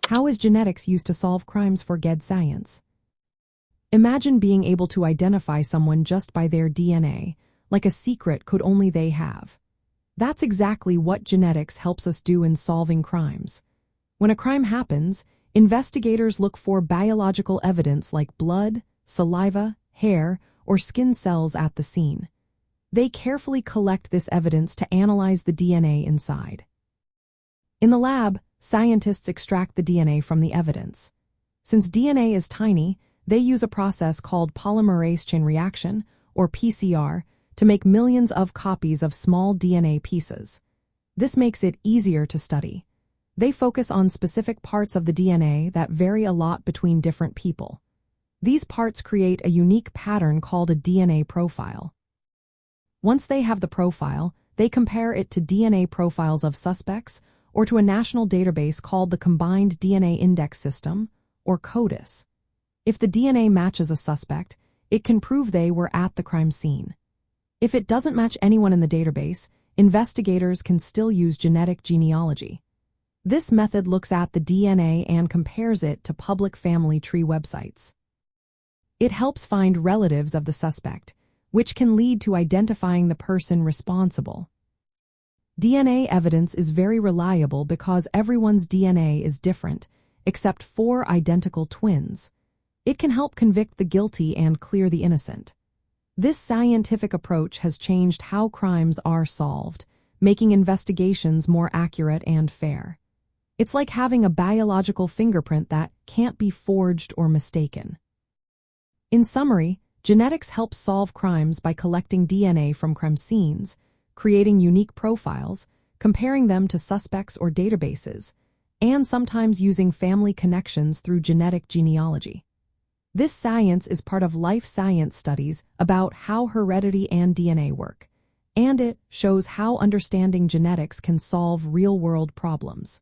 How is genetics used to solve crimes for GED Science? Imagine being able to identify someone just by their DNA, like a secret could only they have. That's exactly what genetics helps us do in solving crimes. When a crime happens, investigators look for biological evidence like blood, saliva, hair, or skin cells at the scene. They carefully collect this evidence to analyze the DNA inside. In the lab, scientists extract the DNA from the evidence. Since DNA is tiny, they use a process called polymerase chain reaction, or PCR, to make millions of copies of small DNA pieces. This makes it easier to study. They focus on specific parts of the DNA that vary a lot between different people. These parts create a unique pattern called a DNA profile. Once they have the profile, they compare it to DNA profiles of suspects or to a national database called the Combined DNA Index System, or CODIS. If the DNA matches a suspect, it can prove they were at the crime scene. If it doesn't match anyone in the database, investigators can still use genetic genealogy. This method looks at the DNA and compares it to public family tree websites. It helps find relatives of the suspect, which can lead to identifying the person responsible. DNA evidence is very reliable because everyone's DNA is different, except 4 identical twins. It can help convict the guilty and clear the innocent. This scientific approach has changed how crimes are solved, making investigations more accurate and fair. It's like having a biological fingerprint that can't be forged or mistaken. In summary, genetics helps solve crimes by collecting DNA from crime scenes, creating unique profiles, comparing them to suspects or databases, and sometimes using family connections through genetic genealogy. This science is part of life science studies about how heredity and DNA work, and it shows how understanding genetics can solve real-world problems.